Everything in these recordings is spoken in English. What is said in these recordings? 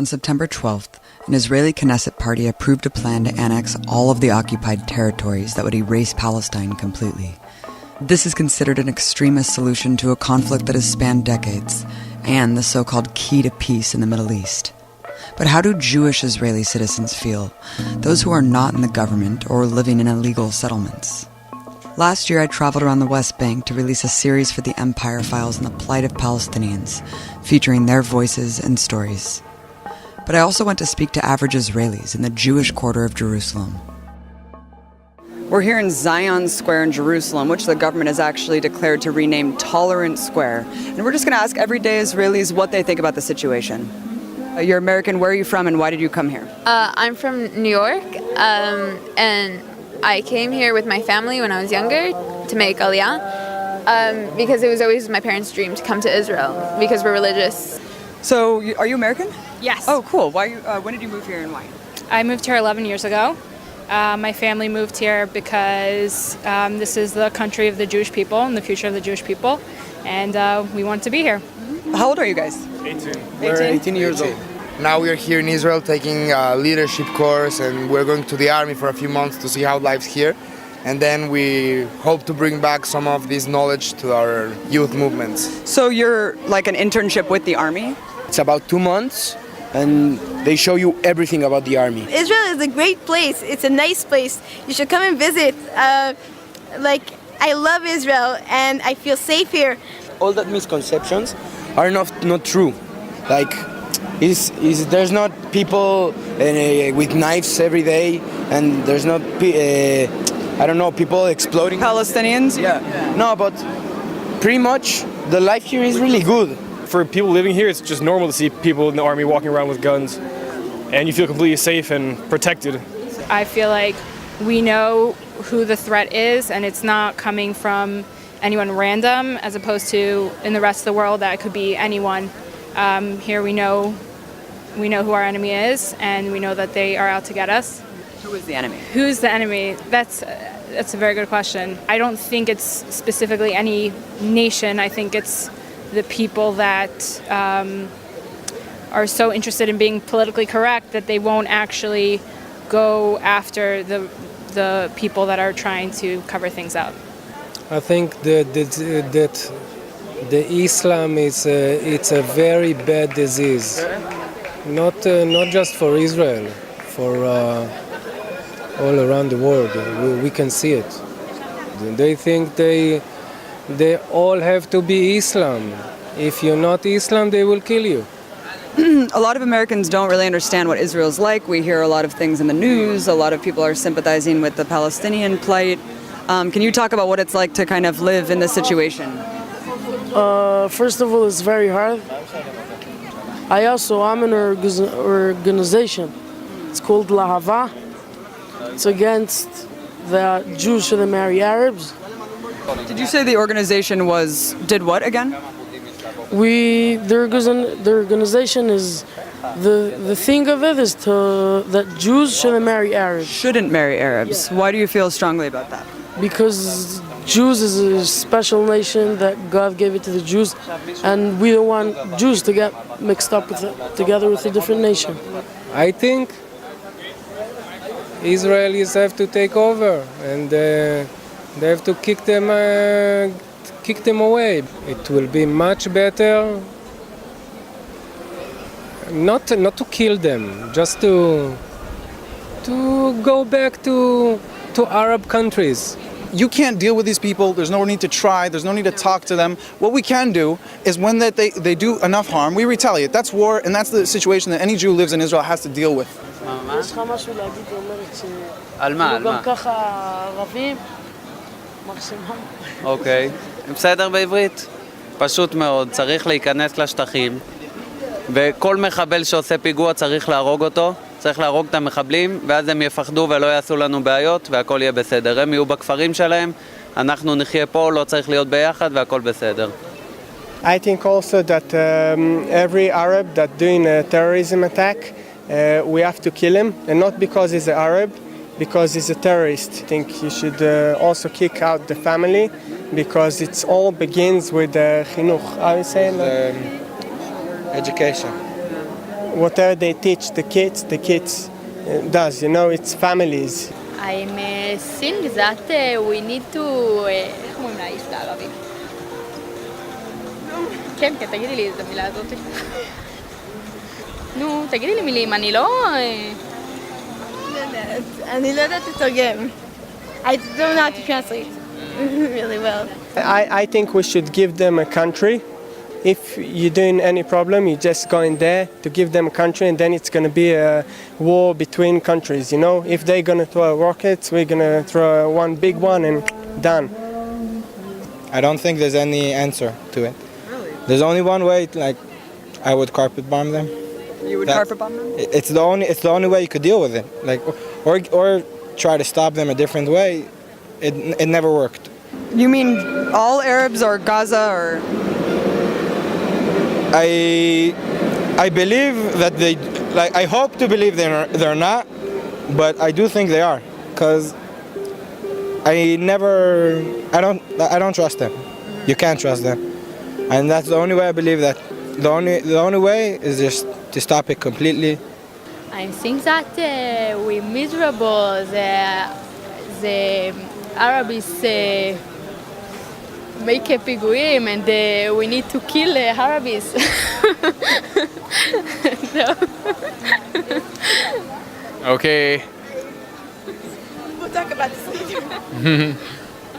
On September 12th, an Israeli Knesset party approved a plan to annex all of the occupied territories that would erase Palestine completely. This is considered an extremist solution to a conflict that has spanned decades, and the so-called key to peace in the Middle East. But how do Jewish Israeli citizens feel, those who are not in the government or living in illegal settlements? Last year I traveled around the West Bank to release a series for the Empire Files on the plight of Palestinians, featuring their voices and stories. But I also went to speak to average Israelis in the Jewish quarter of Jerusalem. We're here in Zion Square in Jerusalem, which the government has actually declared to rename Tolerant Square. And we're just going to ask everyday Israelis what they think about the situation. You're American. Where are you from and why did you come here? I'm from New York, and I came here with my family when I was younger to make Aliyah, because it was always my parents' dream to come to Israel because we're religious. So, are you American? Yes. Oh, cool. When did you move here and why? I moved here 11 years ago. My family moved here because this is the country of the Jewish people and the future of the Jewish people, and we want to be here. How old are you guys? 18. We're 18 years old. Now we're here in Israel taking a leadership course, and we're going to the army for a few months to see how life's here. And then we hope to bring back some of this knowledge to our youth movements. So you're like an internship with the army? It's about 2 months, and they show you everything about the army. Israel is a great place. It's a nice place. You should come and visit. I love Israel, and I feel safe here. All that misconceptions are not true. There's not people with knives every day, and there's not people exploding. Palestinians? Yeah. No, but pretty much the life here is really good. For people living here, it's just normal to see people in the army walking around with guns, and you feel completely safe and protected. I feel like we know who the threat is, and it's not coming from anyone random, as opposed to in the rest of the world that could be anyone. Here we know who our enemy is, and we know that they are out to get us. Who is the enemy? Who's the enemy? That's a very good question. I don't think it's specifically any nation. I think it's the people that are so interested in being politically correct that they won't actually go after the people that are trying to cover things up. I think that the Islam is it's a very bad disease, not just for Israel, for all around the world. We can see it. They think they all have to be Islam. If you're not Islam, they will kill you. A lot of Americans don't really understand what Israel's like. We hear a lot of things in the news. A lot of people are sympathizing with the Palestinian plight. Can you talk about what it's like to kind of live in this situation? First of all, it's very hard. I'm in an organization. It's called Lahava. It's against the Jews shouldn't marry Arabs. Did you say the organization did what again? The organization is, the thing of it is that Jews shouldn't marry Arabs. Shouldn't marry Arabs. Yeah. Why do you feel strongly about that? Because Jews is a special nation that God gave it to the Jews, and we don't want Jews to get mixed up together with a different nation. I think Israelis have to take over, and they have to kick them away. It will be much better not to kill them, just to go back to Arab countries. You can't deal with these people. There's no need to try. There's no need to talk to them. What we can do is when they do enough harm, we retaliate. That's war, and that's the situation that any Jew who lives in Israel has to deal with. יש לך משהו להגיד, אומרת ש... על מה? גם ככה ערבים, מרשימה. אוקיי, בסדר בעברית? פשוט מאוד, צריך להיכנס לשטחים, וכל מחבל שעושה פיגוע צריך להרוג אותו, צריך להרוג את המחבלים, ואז הם יפחדו ולא יעשו לנו בעיות, והכל יהיה בסדר. הם יהיו בכפרים שלהם, אנחנו נחיה פה, לא צריך להיות ביחד, והכל בסדר. I think also that every Arab that doing a terrorism attack, we have to kill him, and not because he's an Arab, because he's a terrorist. I think you should also kick out the family, because it all begins with chinuch. How you say it? Education. whatever they teach the kids does. You know, it's families. I'm think that we need to... איך אומרים לאיש בערבית? כן, תגידי לי את המילה הזאת. נו, תגידי לי מילים, אני לא... אני לא יודעת לתרגם. I don't know how to translate really well. I think we should give them a country. If you're doing any problem, you just go in there to give them a country, and then it's going to be a war between countries, you know? If they're going to throw rockets, we're going to throw one big one and done. I don't think there's any answer to it. Really? There's only one way, like, I would carpet bomb them. You would carpet bomb them? It's the only way you could deal with it. Like, or try to stop them a different way. It never worked. You mean all Arabs or Gaza or... I believe that they, like, I hope to believe they're not, but I do think they are, because I don't trust them. You can't trust them, and that's the only way I believe that. The only way is just to stop it completely. I think that we're miserable. The Arabs make a פיגועים and we need to kill Arabs. Okay. We'll talk about this later.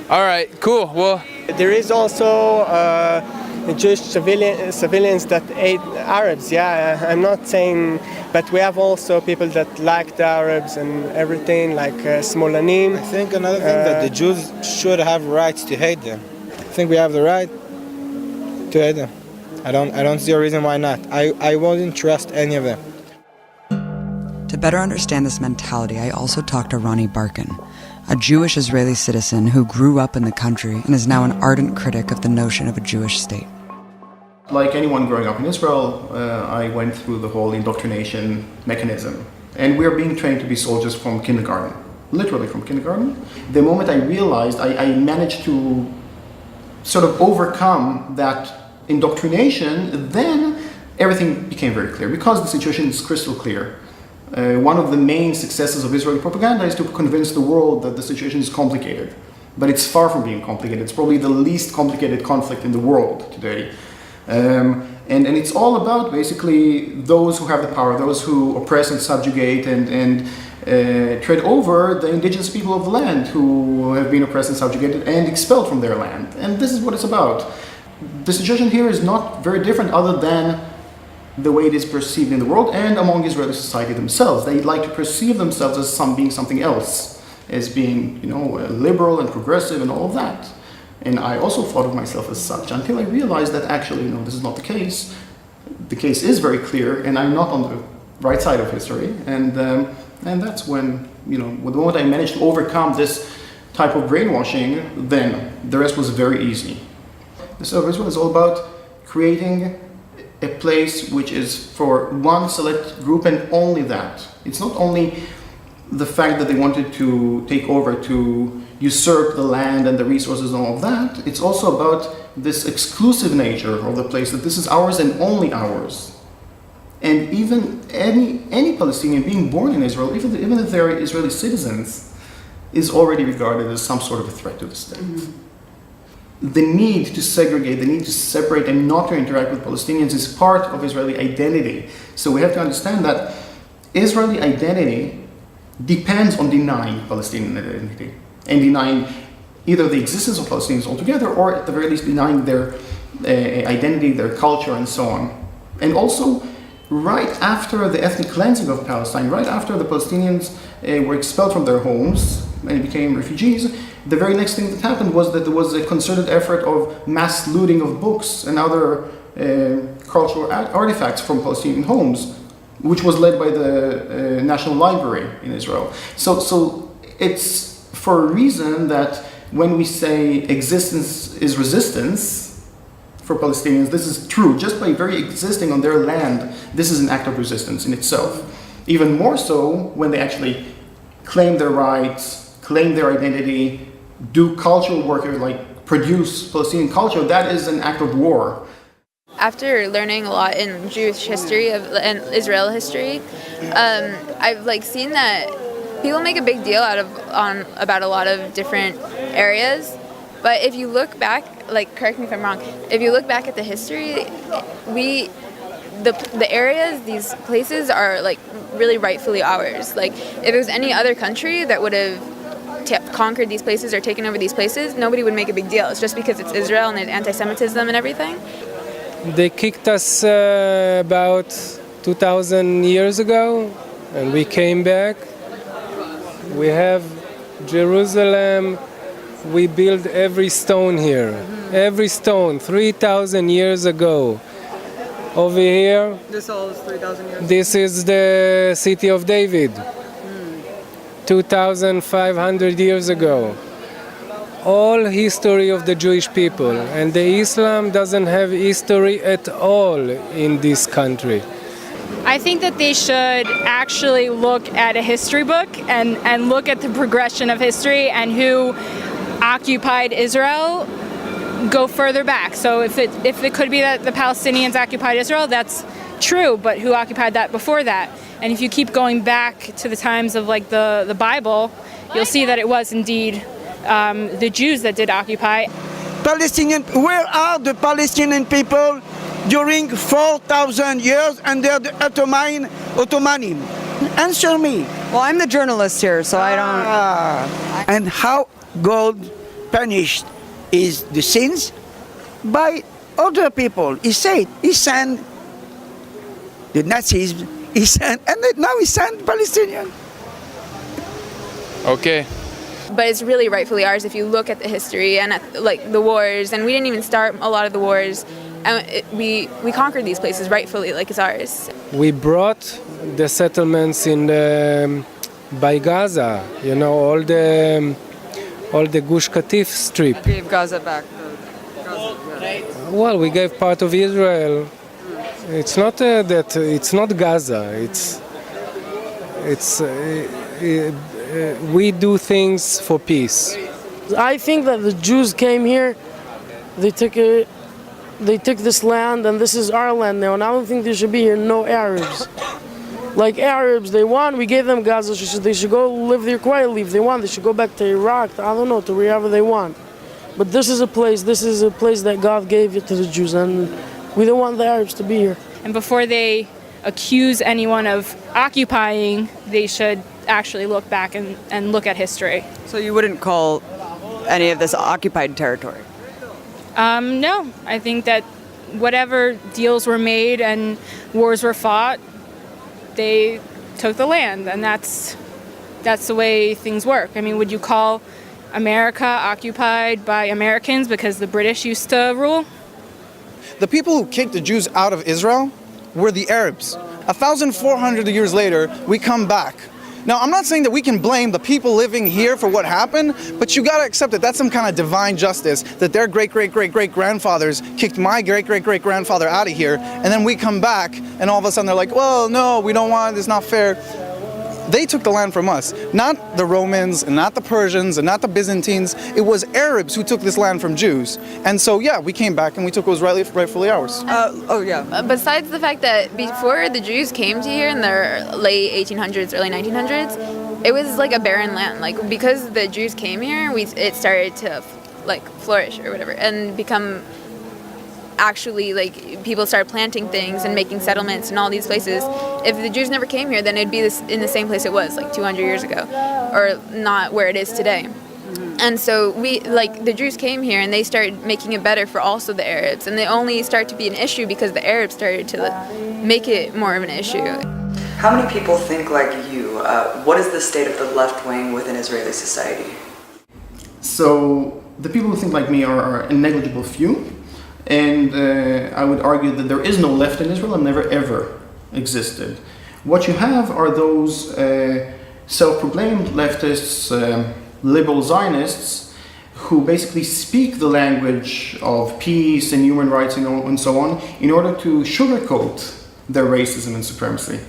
All right, cool. Well, there is also Jewish civilians that hate Arabs. Yeah, I'm not saying, but we have also people that like the Arabs and everything, like Smolanim. I think another thing that the Jews should have rights to hate them. I think we have the right to hate them. I don't see a reason why not. I wouldn't trust any of them. To better understand this mentality, I also talked to Ronnie Barkan, a Jewish Israeli citizen who grew up in the country and is now an ardent critic of the notion of a Jewish state. Like anyone growing up in Israel, I went through the whole indoctrination mechanism. And we are being trained to be soldiers from kindergarten, literally from kindergarten. The moment I realized I managed to sort of overcome that indoctrination, then everything became very clear, because the situation is crystal clear. One of the main successes of Israeli propaganda is to convince the world that the situation is complicated. But it's far from being complicated. It's probably the least complicated conflict in the world today. And it's all about basically those who have the power, those who oppress and subjugate and tread over the indigenous people of the land who have been oppressed and subjugated and expelled from their land. And this is what it's about. The situation here is not very different other than the way it is perceived in the world and among Israeli society themselves. They like to perceive themselves as being something else, as being, liberal and progressive and all of that. And I also thought of myself as such until I realized that actually, this is not the case. The case is very clear, and I'm not on the right side of history. And that's when, the moment I managed to overcome this type of brainwashing, then the rest was very easy. The State of Israel is all about creating a place which is for one select group and only that. It's not only the fact that they wanted to take over, to usurp the land and the resources and all of that. It's also about this exclusive nature of the place, that this is ours and only ours. And even any Palestinian being born in Israel, even if they're Israeli citizens, is already regarded as some sort of a threat to the state. Mm-hmm. The need to segregate, the need to separate and not to interact with Palestinians is part of Israeli identity. So we have to understand that Israeli identity depends on denying Palestinian identity and denying either the existence of Palestinians altogether or at the very least denying their identity, their culture and so on. And also, right after the ethnic cleansing of Palestine, right after the Palestinians were expelled from their homes and became refugees, the very next thing that happened was that there was a concerted effort of mass looting of books and other cultural artifacts from Palestinian homes, which was led by the National Library in Israel. So it's for a reason that when we say existence is resistance for Palestinians, this is true. Just by very existing on their land, this is an act of resistance in itself. Even more so when they actually claim their rights, claim their identity, do cultural work, like produce Palestinian culture, that is an act of war. After learning a lot in Jewish history and Israel history, I've seen that people make a big deal about a lot of different areas. But if you look back, correct me if I'm wrong, if you look back at the history, the areas, these places are really rightfully ours. If it was any other country that would have conquered these places or taken over these places, nobody would make a big deal. It's just because it's Israel and anti-Semitism and everything. They kicked us about 2,000 years ago, and we came back. We have Jerusalem. We built every stone here. Every stone, 3,000 years ago. Over here, This all is 3,000 years ago? this is the city of David, 2,500 years ago. All history of the Jewish people, and the Islam doesn't have history at all in this country. I think that they should actually look at a history book and look at the progression of history and who occupied Israel, go further back. So if it could be that the Palestinians occupied Israel, that's true, but who occupied that before that? And if you keep going back to the times of the Bible, you'll see that it was indeed the Jews that did occupy. Where are the Palestinian people during 4,000 years under the Ottoman? Answer me. Well, I'm the journalist here, so I don't... And how God punished is the sins? By other people. He sent the Nazis, and now he sent Palestinians. Okay. But it's really rightfully ours if you look at the history and at the wars, and we didn't even start a lot of the wars, and we conquered these places rightfully, it's ours. We brought the settlements by Gaza, all the Gush Katif strip. Gave Gaza back. Well, we gave part of Israel. It's not that it's not Gaza. We do things for peace. I think that the Jews came here, they took this land, and this is our land now, and I don't think there should be here no Arabs. Arabs, they want, we gave them Gaza, they should go live there quietly. If they want, they should go back to Iraq, I don't know, to wherever they want. But this is a place that God gave it to the Jews, and we don't want the Arabs to be here. And before they accuse anyone of occupying, they should actually look back and look at history. So you wouldn't call any of this occupied territory? No, I think that whatever deals were made and wars were fought, they took the land, and that's the way things work. I mean, would you call America occupied by Americans because the British used to rule? The people who kicked the Jews out of Israel were the Arabs. 1,400 years later, we come back. Now, I'm not saying that we can blame the people living here for what happened, but you gotta accept that that's some kind of divine justice, that their great-great-great-great-grandfathers kicked my great-great-great-grandfather out of here, and then we come back, and all of a sudden they're like, well, no, we don't want it, it's not fair. They took the land from us, not the Romans, and not the Persians, and not the Byzantines. It was Arabs who took this land from Jews. And so, yeah, we came back and we took what was rightfully ours. Besides the fact that before the Jews came to here in the late 1800s, early 1900s, it was like a barren land. Because the Jews came here, it started to flourish or whatever and become actually people started planting things and making settlements in all these places. If the Jews never came here, then it'd be in the same place it was 200 years ago, or not where it is today. And so the Jews came here and they started making it better for also the Arabs, and they only start to be an issue because the Arabs started to make it more of an issue. How many people think like you? What is the state of the left wing within Israeli society? So the people who think like me are a negligible few. And I would argue that there is no left in Israel and never ever existed. What you have are those self-proclaimed leftists, liberal Zionists, who basically speak the language of peace and human rights and so on in order to sugarcoat their racism and supremacy.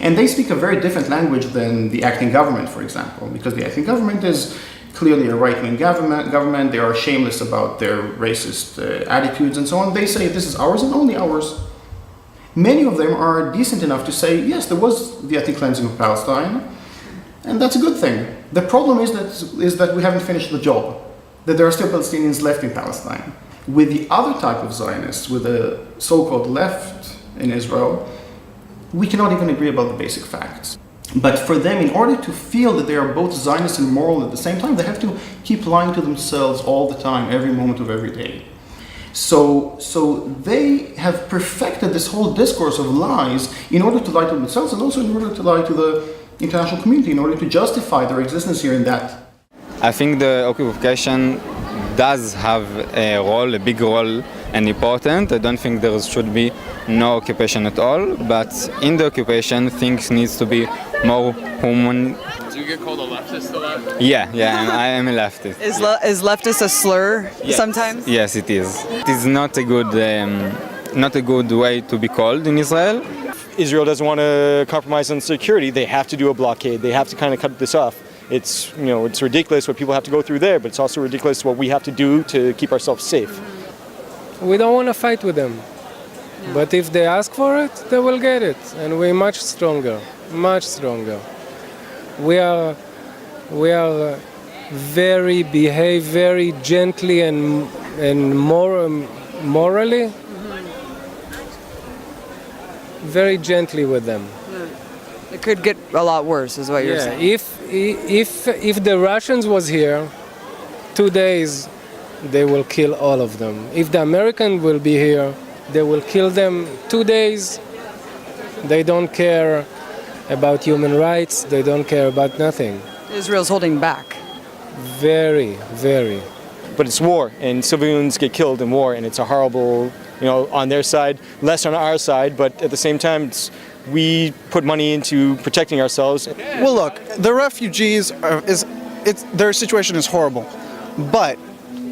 And they speak a very different language than the acting government, for example, because the acting government is clearly a right-wing government. They are shameless about their racist attitudes and so on. They say this is ours and only ours. Many of them are decent enough to say, yes, there was the ethnic cleansing of Palestine, and that's a good thing. The problem is that we haven't finished the job, that there are still Palestinians left in Palestine. With the other type of Zionists, with the so-called left in Israel, we cannot even agree about the basic facts. But for them, in order to feel that they are both Zionist and moral at the same time, they have to keep lying to themselves all the time, every moment of every day. So they have perfected this whole discourse of lies in order to lie to themselves and also in order to lie to the international community, in order to justify their existence here in that. I think the occupation does have a big role and important. I don't think there should be no occupation at all, but in the occupation things needs to be more human. Do you get called a leftist a lot? Yeah, and I am a leftist. Is leftist a slur sometimes? Yes, it is. It is not a good way to be called in Israel. Israel doesn't want to compromise on security. They have to do a blockade. They have to kind of cut this off. It's ridiculous what people have to go through there, but it's also ridiculous what we have to do to keep ourselves safe. We don't want to fight with them. But if they ask for it, they will get it. And we're much stronger, much stronger. We are behave very gently and morally, very gently with them. It could get a lot worse, is what you're saying. If the Russians was here, 2 days, they will kill all of them. If the Americans will be here, they will kill them 2 days. They don't care about human rights. They don't care about nothing. Israel's holding back. Very, very. But it's war, and civilians get killed in war, and it's a horrible, on their side, less on our side, but at the same time, we put money into protecting ourselves. Well, look, the refugees, their situation is horrible, but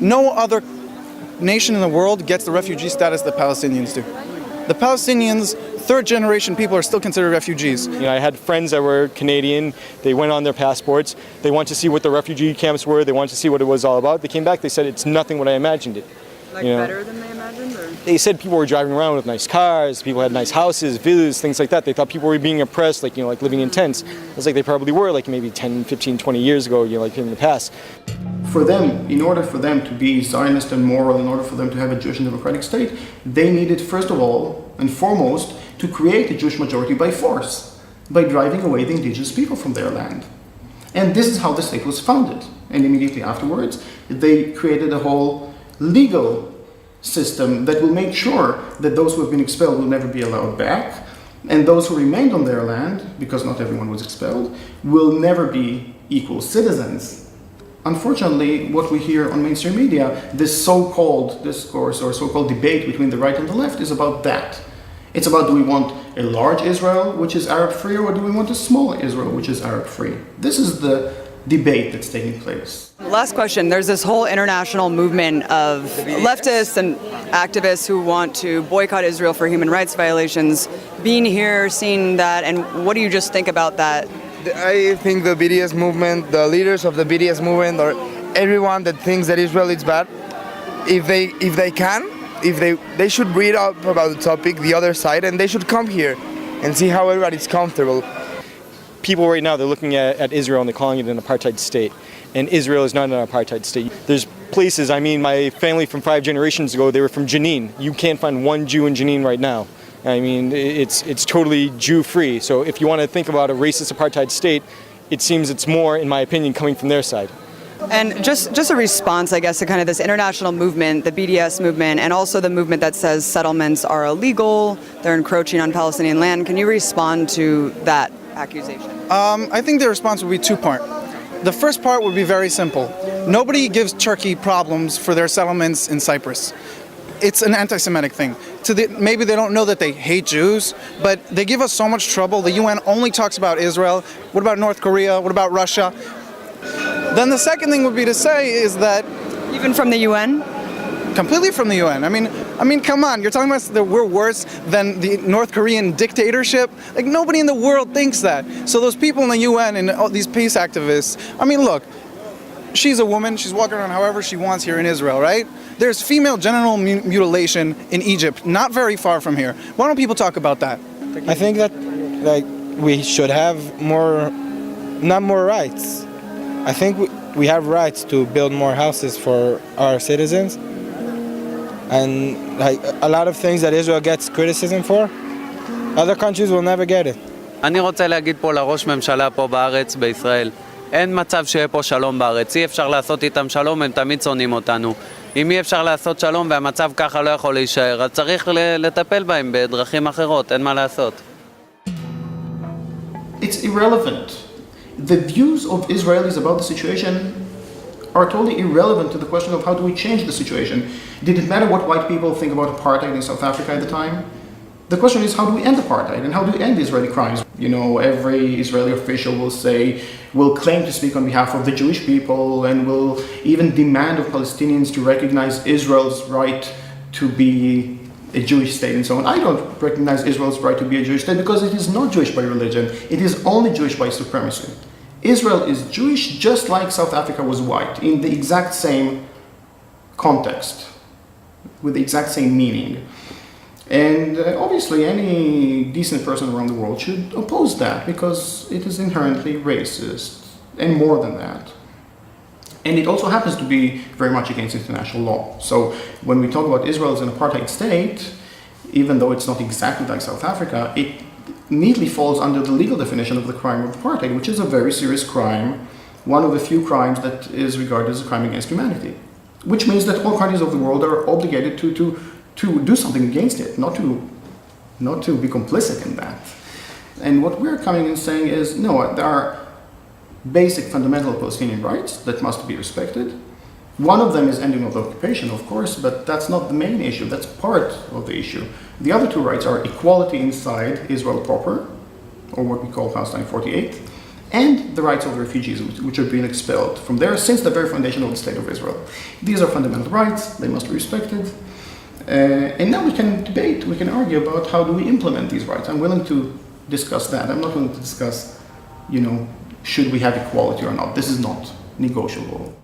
no other nation in the world gets the refugee status that Palestinians do. The Palestinians, third-generation people, are still considered refugees. I had friends that were Canadian. They went on their passports. They wanted to see what the refugee camps were. They wanted to see what it was all about. They came back. They said it's nothing what I imagined it. Better than they imagined? Or? They said people were driving around with nice cars. People had nice houses, villas, things like that. They thought people were being oppressed, like living in tents. It's like they probably were, maybe 10, 15, 20 years ago, in the past. For them, in order for them to be Zionist and moral, in order for them to have a Jewish and democratic state, they needed, first of all and foremost, to create a Jewish majority by force, by driving away the indigenous people from their land. And this is how the state was founded. And immediately afterwards, they created a whole legal system that will make sure that those who have been expelled will never be allowed back, and those who remained on their land, because not everyone was expelled, will never be equal citizens. Unfortunately, what we hear on mainstream media, this so-called discourse or so-called debate between the right and the left is about that. It's about, do we want a large Israel, which is Arab-free, or do we want a small Israel, which is Arab-free? This is the debate that's taking place. Last question. There's this whole international movement of leftists and activists who want to boycott Israel for human rights violations. Being here, seeing that, and what do you just think about that? I think the BDS movement, the leaders of the BDS movement, or everyone that thinks that Israel is bad, if they should read up about the topic, the other side, and they should come here and see how everybody's comfortable. People right now, they're looking at Israel and they're calling it an apartheid state. And Israel is not an apartheid state. There's places, my family from 5 generations ago, they were from Jenin. You can't find one Jew in Jenin right now. It's totally Jew-free. So if you want to think about a racist apartheid state, it seems it's more, in my opinion, coming from their side. And just a response, I guess, to kind of this international movement, the BDS movement, and also the movement that says settlements are illegal, they're encroaching on Palestinian land. Can you respond to that accusation? I think the response would be two-part. The first part would be very simple. Nobody gives Turkey problems for their settlements in Cyprus. It's an anti-Semitic thing. Maybe they don't know that they hate Jews, but they give us so much trouble. The UN only talks about Israel. What about North Korea? What about Russia? Then the second thing would be to say is that... Even from the UN? Completely from the UN. I mean, come on. You're talking about that we're worse than the North Korean dictatorship? Nobody in the world thinks that. So those people in the UN and all these peace activists, look, she's a woman, she's walking around however she wants here in Israel, right? There's female genital mutilation in Egypt, not very far from here. Why don't people talk about that? I think that we should have not more rights. I think we have rights to build more houses for our citizens, and a lot of things that Israel gets criticism for, other countries will never get it. אני רוצה להגיד פה לראש ממשלה פה בארץ, בישראל, אין מצב שיהיה פה שלום בארץ, אי אפשר לעשות איתם שלום, הם תמיד שונאים אותנו. אם אי אפשר לעשות שלום והמצב ככה לא יכול להישאר, אז צריך לטפל בהם בדרכים אחרות, אין מה לעשות. It's irrelevant. The views of Israelis about the situation are totally irrelevant to the question of how do we change the situation. Did it matter what white people think about apartheid in South Africa at the time? The question is, how do we end apartheid and how do we end Israeli crimes? You know, every Israeli official will claim to speak on behalf of the Jewish people and will even demand of Palestinians to recognize Israel's right to be a Jewish state and so on. I don't recognize Israel's right to be a Jewish state because it is not Jewish by religion. It is only Jewish by supremacy. Israel is Jewish just like South Africa was white, in the exact same context, with the exact same meaning. And obviously any decent person around the world should oppose that because it is inherently racist, and more than that. And it also happens to be very much against international law. So when we talk about Israel as an apartheid state, even though it's not exactly like South Africa, it neatly falls under the legal definition of the crime of apartheid, which is a very serious crime, one of the few crimes that is regarded as a crime against humanity. Which means that all countries of the world are obligated to do something against it, not to be complicit in that. And what we're coming and saying is, no, there are basic fundamental Palestinian rights that must be respected. One of them is ending of the occupation, of course, but that's not the main issue, that's part of the issue. The other two rights are equality inside Israel proper, or what we call Palestine 48, and the rights of the refugees which have been expelled from there since the very foundation of the State of Israel. These are fundamental rights, they must be respected. And now we can debate, we can argue about how do we implement these rights. I'm willing to discuss that. I'm not willing to discuss, should we have equality or not. This is not negotiable.